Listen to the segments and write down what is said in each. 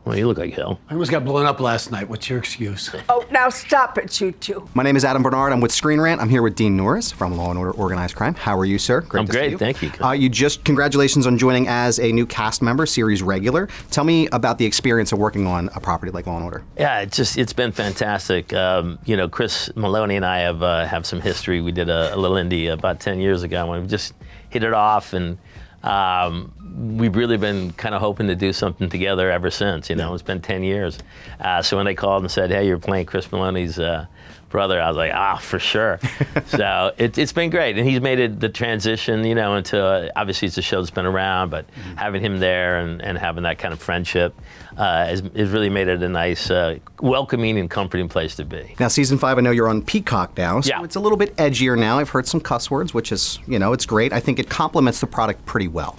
Well, you look like hell. I almost got blown up last night. What's your excuse? Oh, now stop it, you two. My name is Adam Bernard. I'm with Screen Rant. I'm here with Dean Norris from Law & Order Organized Crime. How are you, sir? I'm great, thank you. Congratulations on joining as a new cast member, series regular. Tell me about the experience of working on a property like Law & Order. Yeah, it's been fantastic. Chris Maloney and I have some history. We did a little indie about 10 years ago, and we just hit it off, and we've really been kind of hoping to do something together ever since. It's been 10 years. So when they called and said, "Hey, you're playing Chris Maloney's brother," I was like, for sure. So it's been great, and he's made the transition, into obviously it's a show that's been around, but having him there and having that kind of friendship has really made it a nice, welcoming and comforting place to be. Now, season 5, I know you're on Peacock now, so it's a little bit edgier now. I've heard some cuss words, which is, it's great. I think it complements the product pretty well.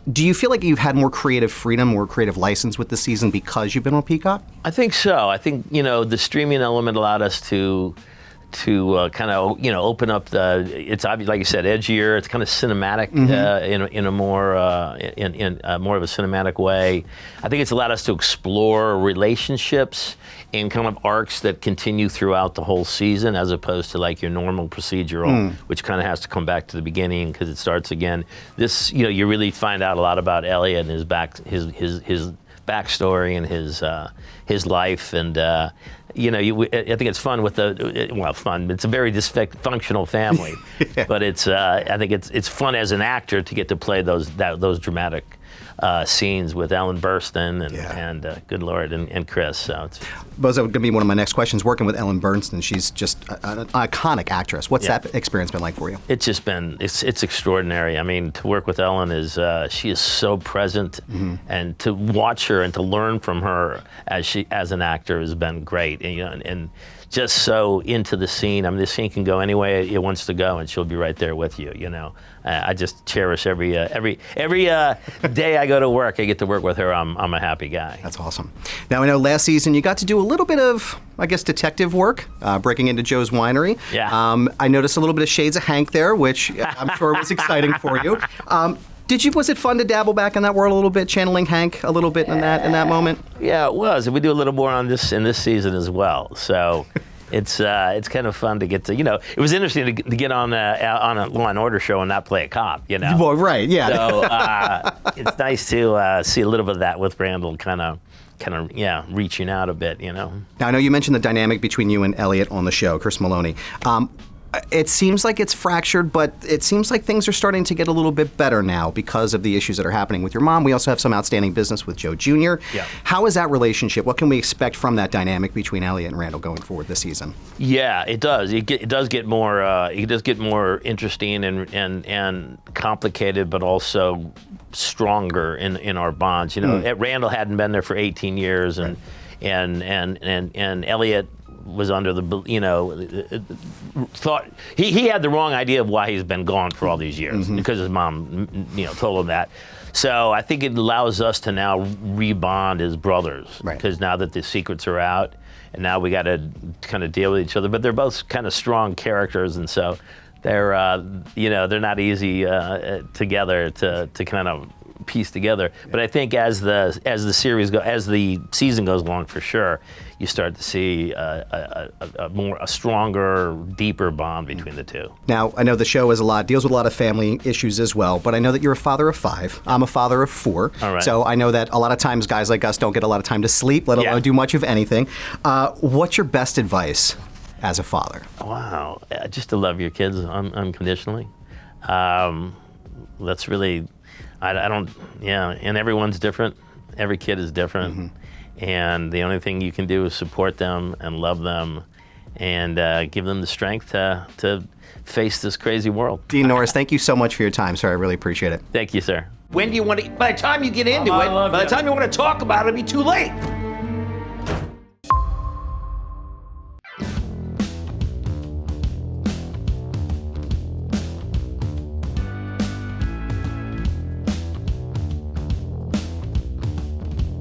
Do you feel like you've had more creative freedom, more creative license with this season because you've been on Peacock? I think so. I think, the streaming element allowed us to kind of, open up it's obvious, like you said, edgier. It's kind of cinematic in a more more of a cinematic way. I think it's allowed us to explore relationships in kind of arcs that continue throughout the whole season, as opposed to like your normal procedural, which kind of has to come back to the beginning because it starts again. This, you really find out a lot about Elliot and his backstory and his life, and I think it's fun with fun. It's a very dysfunctional family, but I think it's fun as an actor to get to play those dramatic scenes with Ellen Burstyn and good Lord, and Chris. So it's that was going to be one of my next questions. Working with Ellen Burstyn, she's just an iconic actress. What's that experience been like for you? It's just been it's extraordinary. I mean, to work with Ellen she is so present, and to watch her and to learn from her as an actor has been great. And just so into the scene. I mean, the scene can go any way it wants to go, and she'll be right there with you. I just cherish every day I go to work. I get to work with her. I'm a happy guy. That's awesome. Now, I know last season you got to do a little bit of, I guess, detective work, breaking into Joe's winery. Yeah. I noticed a little bit of shades of Hank there, which I'm sure was exciting for you. Was it fun to dabble back in that world a little bit, channeling Hank a little bit in that moment? Yeah, it was. And we do a little more on this in this season as well. So it's kind of fun to get to, it was interesting to get on a Law & Order show and not play a cop, Well, right, yeah. So it's nice to see a little bit of that with Randall kind of reaching out a bit, Now, I know you mentioned the dynamic between you and Elliot on the show, Chris Maloney. It seems like it's fractured, but it seems like things are starting to get a little bit better now because of the issues that are happening with your mom. We also have some outstanding business with Joe Jr. Yeah. How is that relationship? What can we expect from that dynamic between Elliot and Randall going forward this season? Yeah, it does. It does get more. It does get more interesting and complicated, but also stronger in our bonds. Randall hadn't been there for 18 years, and Elliot was under thought he had the wrong idea of why he's been gone for all these years because his mom told him that. So I think it allows us to now rebond as brothers, because now that the secrets are out, and now we got to kind of deal with each other. But they're both kind of strong characters, and so they're they're not easy together to kind of piece together. But I think as the season goes along, for sure, you start to see a stronger, deeper bond between the two. Now, I know the show deals with a lot of family issues as well, but I know that you're a father of 5. I'm a father of 4. All right. So I know that a lot of times guys like us don't get a lot of time to sleep, let alone do much of anything. What's your best advice as a father? Wow, just to love your kids unconditionally. That's really, and everyone's different. Every kid is different. And the only thing you can do is support them and love them and give them the strength to face this crazy world. Dean Norris, thank you so much for your time, sir. I really appreciate it. Thank you, sir. When do you want to, by the time you get into it, by the time you want to talk about it, it'll be too late.